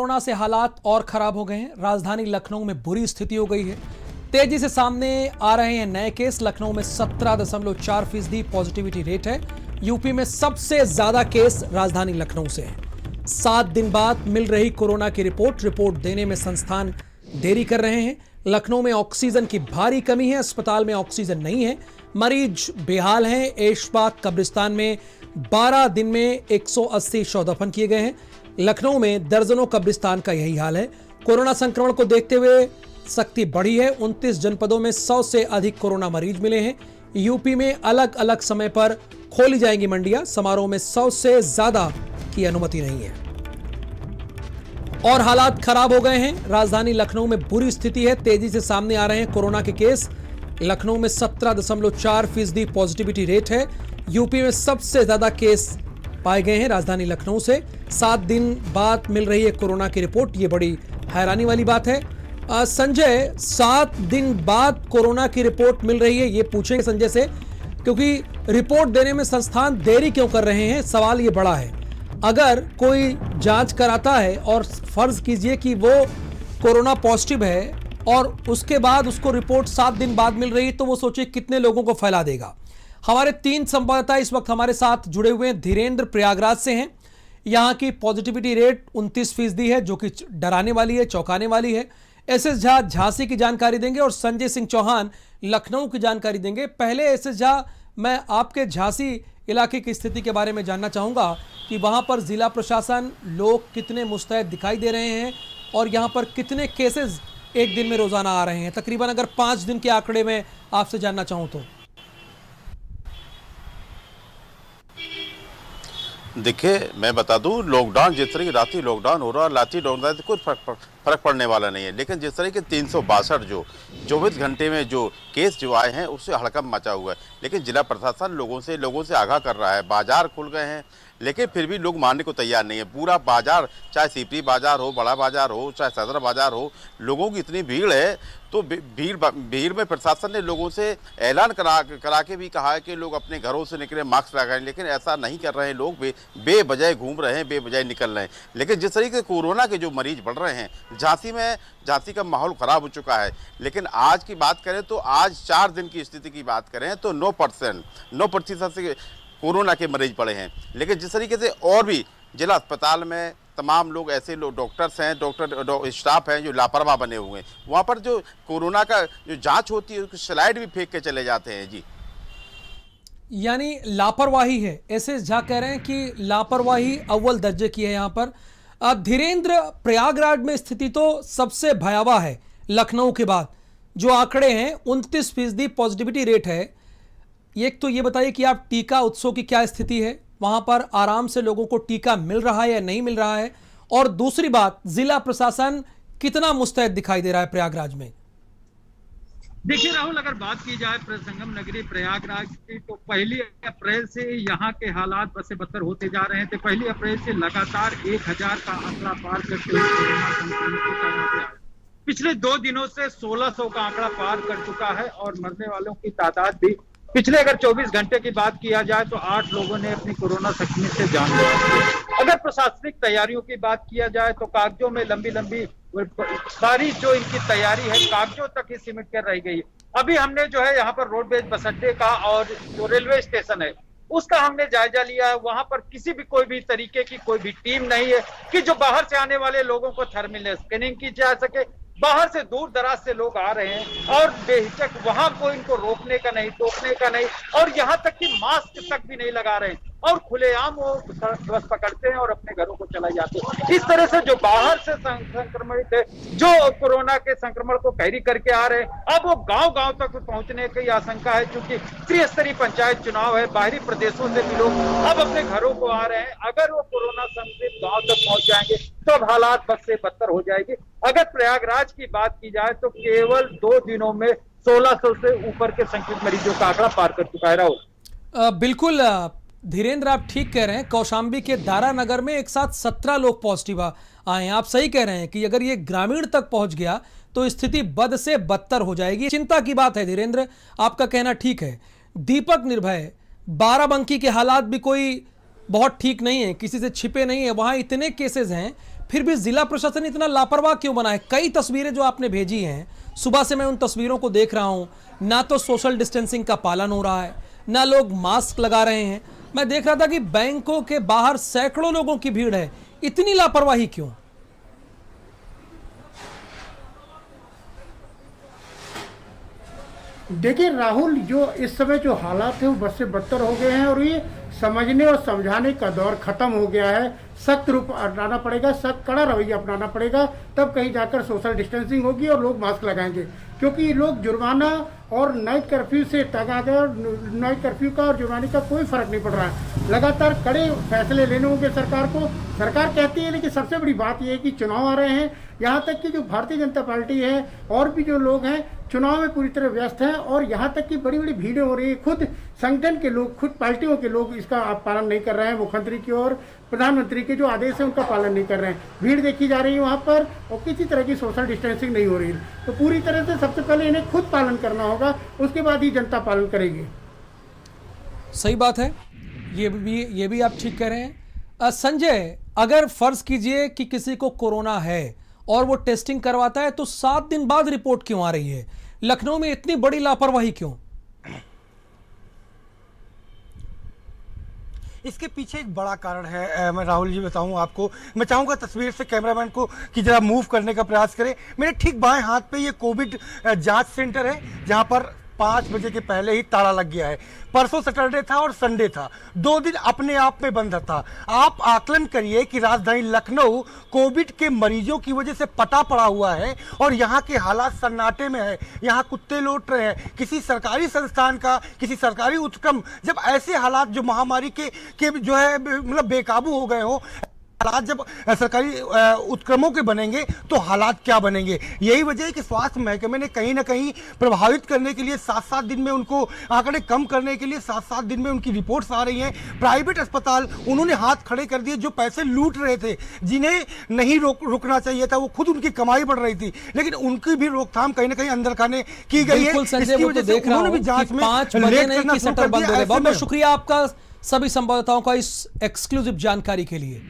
Corona से हालात और खराब हो गए हैं। राजधानी लखनऊ में बुरी स्थिति हो गई है। तेजी से सामने आ रहे हैं नए केस। लखनऊ में 17.4% पॉजिटिविटी रेट है। यूपी में सबसे ज्यादा केस राजधानी लखनऊ से हैं। 7 दिन बाद मिल रही कोरोना की रिपोर्ट देने में संस्थान देरी कर रहे हैं। लखनऊ में ऑक्सीजन की भारी कमी है। अस्पताल में ऑक्सीजन नहीं है। मरीज बेहाल हैं। ऐशबाग कब्रिस्तान में 12 दिन में 180 शव दफन किए गए हैं। लखनऊ में दर्जनों कब्रिस्तान का यही हाल है। कोरोना संक्रमण को देखते हुए सख्ती बढ़ी है। 29 जनपदों में 100 से अधिक कोरोना मरीज मिले हैं। यूपी में अलग अलग समय पर खोली जाएंगी मंडियां। समारोह में 100 से ज्यादा की अनुमति नहीं है। और हालात खराब हो गए हैं। राजधानी लखनऊ में बुरी स्थिति है। तेजी से सामने आ रहे हैं कोरोना के केस। लखनऊ में 17.4% पॉजिटिविटी रेट है। यूपी में सबसे ज्यादा केस पाए गए हैं राजधानी लखनऊ से। 7 दिन बाद मिल रही है कोरोना की रिपोर्ट। ये बड़ी हैरानी वाली बात है। संजय, 7 दिन बाद कोरोना की रिपोर्ट मिल रही है, ये पूछेंगे संजय से, क्योंकि रिपोर्ट देने में संस्थान देरी क्यों कर रहे हैं। सवाल ये बड़ा है। अगर कोई जांच कराता है और फर्ज कीजिए कि वो कोरोना पॉजिटिव है और उसके बाद उसको रिपोर्ट 7 दिन बाद मिल रही है, तो वो सोचिए कितने लोगों को फैला देगा। हमारे 3 संवाददाता इस वक्त हमारे साथ जुड़े हुए हैं। धीरेन्द्र प्रयागराज से हैं। यहाँ की पॉजिटिविटी रेट 29% है, जो कि डराने वाली है, चौंकाने वाली है। एसएस झा झांसी की जानकारी देंगे और संजय सिंह चौहान लखनऊ की जानकारी देंगे। पहले एसएस झा, मैं आपके झांसी इलाके की स्थिति के बारे में जानना चाहूंगा कि वहां पर जिला प्रशासन, लोग कितने मुस्तैद दिखाई दे रहे हैं और यहां पर कितने केसेस एक दिन में रोजाना आ रहे हैं। तकरीबन अगर 5 दिन के आंकड़े में आपसे जानना चाहूं तो। देखिए, मैं बता दूं, लॉकडाउन जिस तरह की राती लॉकडाउन हो रहा है, राती लॉकडाउन से कोई फर्क पड़ने वाला नहीं है। लेकिन जिस तरह के 362 जो 24 घंटे में जो केस जो आए हैं, उससे हड़कंप मचा हुआ है। लेकिन जिला प्रशासन लोगों से आगाह कर रहा है। बाजार खुल गए हैं, लेकिन फिर भी लोग मानने को तैयार नहीं है। पूरा बाजार, चाहे सीपी बाजार हो, बड़ा बाजार हो, चाहे सदर बाजार हो, लोगों की इतनी भीड़ है। तो भीड़ में प्रशासन ने लोगों से ऐलान करा के भी कहा है कि लोग अपने घरों से निकले, मास्क लगाएं। लेकिन ऐसा नहीं कर रहे हैं लोग। बेवजह घूम रहे हैं, बेवजह निकल रहे हैं। लेकिन जिस तरीके से कोरोना के जो मरीज बढ़ रहे हैं, झांसी का माहौल ख़राब हो चुका है। लेकिन आज की बात करें तो आज 4 दिन की स्थिति की बात करें तो 9% से कोरोना के मरीज पड़े हैं। लेकिन जिस तरीके से और भी जिला अस्पताल में तमाम लोग, ऐसे लोग, डॉक्टर्स हैं, डॉक्टर स्टाफ हैं जो लापरवाह बने हुए हैं। वहाँ पर जो कोरोना का जो जांच होती है, उसकी स्लाइड भी फेंक के चले जाते हैं। जी, यानी लापरवाही है। ऐसे झा कह रहे हैं कि लापरवाही अव्वल दर्जे की है यहाँ पर। धीरेन्द्र, प्रयागराज में स्थिति तो सबसे भयावह है लखनऊ के बाद। जो आंकड़े हैं, 29% पॉजिटिविटी रेट है। एक तो ये बताइए कि आप टीका उत्सव की क्या स्थिति है, वहां पर आराम से लोगों को टीका मिल रहा है या नहीं मिल रहा है, और दूसरी बात, जिला प्रशासन कितना मुस्तैद दिखाई दे रहा है प्रयागराज में। देखिए राहुल, अगर बात की जाए संगम नगरी प्रयागराज की, तो 1 अप्रैल से यहाँ के हालात बद से बदतर होते जा रहे हैं। तो 1 अप्रैल से लगातार 1000 का आंकड़ा पार करते हुए कोरोना संक्रमितों का यहाँ पे पिछले 2 दिनों से 1600 का आंकड़ा पार कर चुका है। और मरने वालों की तादाद भी पिछले अगर 24 घंटे की बात किया जाए तो 8 लोगों ने अपनी कोरोना संक्रमित से जान गंवाई। अगर प्रशासनिक तैयारियों की बात किया जाए तो कागजों में लंबी सारी जो इनकी तैयारी है, कागजों तक ही सिमट कर रह गई है। अभी हमने जो है यहाँ पर रोडवेज बस अड्डे का और जो रेलवे स्टेशन है उसका हमने जायजा लिया है। वहां पर कोई भी तरीके की कोई भी टीम नहीं है कि जो बाहर से आने वाले लोगों को थर्मल स्कैनिंग की जा सके। बाहर से दूर दराज से लोग आ रहे हैं और बेहिचक वहां कोई इनको रोकने का नहीं, टोकने का नहीं, और यहाँ तक कि मास्क तक भी नहीं लगा रहे हैं और खुलेआम वो बस पकड़ते हैं और अपने घरों को चले जाते हैं। इस तरह से जो बाहर से संक्रमित है, जो कोरोना के संक्रमण को कैरी करके आ रहे हैं, अब वो गांव-गांव तक पहुंचने की आशंका है। क्योंकि त्रिस्तरीय पंचायत चुनाव है, बाहरी प्रदेशों से भी लोग अब अपने घरों को आ रहे हैं। अगर वो कोरोना संक्रमित गाँव तक पहुंच जाएंगे तो अब हालात बद से बदतर हो जाएगी। अगर प्रयागराज की बात की जाए तो केवल 2 दिनों में 1600 से ऊपर के संक्रमित मरीजों का आंकड़ा पार कर चुका है। राहुल, बिल्कुल धीरेन्द्र, आप ठीक कह रहे हैं। कौशाम्बी के दारा नगर में एक साथ 17 लोग पॉजिटिव आए हैं। आप सही कह रहे हैं कि अगर ये ग्रामीण तक पहुंच गया तो स्थिति बद से बदतर हो जाएगी। चिंता की बात है धीरेन्द्र, आपका कहना ठीक है। दीपक निर्भय, बाराबंकी के हालात भी कोई बहुत ठीक नहीं है, किसी से छिपे नहीं है। वहां इतने केसेस हैं, फिर भी जिला प्रशासन इतना लापरवाह क्यों बना है? कई तस्वीरें जो आपने भेजी हैं, सुबह से मैं उन तस्वीरों को देख रहा हूं, ना तो सोशल डिस्टेंसिंग का पालन हो रहा है, ना लोग मास्क लगा रहे हैं। मैं देख रहा था कि बैंकों के बाहर सैकड़ों लोगों की भीड़ है। इतनी लापरवाही क्यों? देखिए राहुल, जो इस समय जो हालात है वो बद से बदतर हो गए हैं और ये समझने और समझाने का दौर खत्म हो गया है। सख्त रूप अपनाना पड़ेगा, सख्त कड़ा रवैया अपनाना पड़ेगा, तब कहीं जाकर सोशल डिस्टेंसिंग होगी और लोग मास्क लगाएंगे। क्योंकि लोग जुर्माना और नाइट कर्फ्यू से नाइट कर्फ्यू का और जुर्माने का कोई फर्क नहीं पड़ रहा है। लगातार कड़े फैसले लेने होंगे सरकार को। सरकार कहती है, लेकिन सबसे बड़ी बात यह है कि चुनाव आ रहे हैं, यहाँ तक कि जो भारतीय जनता पार्टी है और भी जो लोग हैं चुनाव में पूरी तरह व्यस्त हैं और यहाँ तक कि बड़ी बड़ी भीड़ें हो रही है। खुद संगठन के लोग, खुद पार्टियों के लोग इसका पालन नहीं कर रहे हैं। मुख्यमंत्री की और प्रधानमंत्री के जो आदेश है उनका पालन नहीं कर रहे हैं। भीड़ देखी जा रही है वहाँ पर और किसी तरह की सोशल डिस्टेंसिंग नहीं हो रही है। तो पूरी तरह से सबसे पहले इन्हें खुद पालन करना होगा, उसके बाद ही जनता पालन करेगी। सही बात है, ये भी आप ठीक कह रहे हैं। संजय, अगर फर्ज कीजिए कि किसी को कोरोना है और वो टेस्टिंग करवाता है तो 7 दिन बाद रिपोर्ट क्यों आ रही है? लखनऊ में इतनी बड़ी लापरवाही क्यों? इसके पीछे एक बड़ा कारण है। मैं राहुल जी बताऊं आपको, मैं चाहूंगा तस्वीर से कैमरामैन को कि जरा मूव करने का प्रयास करें। मेरे ठीक बाएं हाथ पे ये कोविड जांच सेंटर है, जहां पर 5 बजे के पहले ही ताला लग गया है। परसों सैटरडे था और संडे था, 2 दिन अपने आप में बंद था। आप आकलन करिए कि राजधानी लखनऊ कोविड के मरीजों की वजह से पटा पड़ा हुआ है और यहाँ के हालात सन्नाटे में है। यहाँ कुत्ते लौट रहे हैं। किसी सरकारी संस्थान का, किसी सरकारी उपक्रम, जब ऐसे हालात जो महामारी के जो है मतलब बेकाबू हो गए हो, हालात जब सरकारी उपक्रमों के बनेंगे तो हालात क्या बनेंगे? यही वजह है कि स्वास्थ्य महकमे ने कहीं ना कहीं प्रभावित करने के लिए 7-7 दिन में उनको आंकड़े कम करने के लिए 7-7 दिन में उनकी रिपोर्ट्स आ रही हैं। प्राइवेट अस्पताल उन्होंने हाथ खड़े कर दिए, जो पैसे लूट रहे थे, जिन्हें नहीं रुकना चाहिए था, वो खुद उनकी कमाई बढ़ रही थी, लेकिन उनकी भी रोकथाम कहीं ना कहीं अंदर खाने की गई है। इसकी वजह से उन्होंने भी जांच में 5 बजे नहीं कि शटर बंद हो गए। बहुत बहुत शुक्रिया आपका सभी संवाददाताओं का इस एक्सक्लूसिव जानकारी के लिए।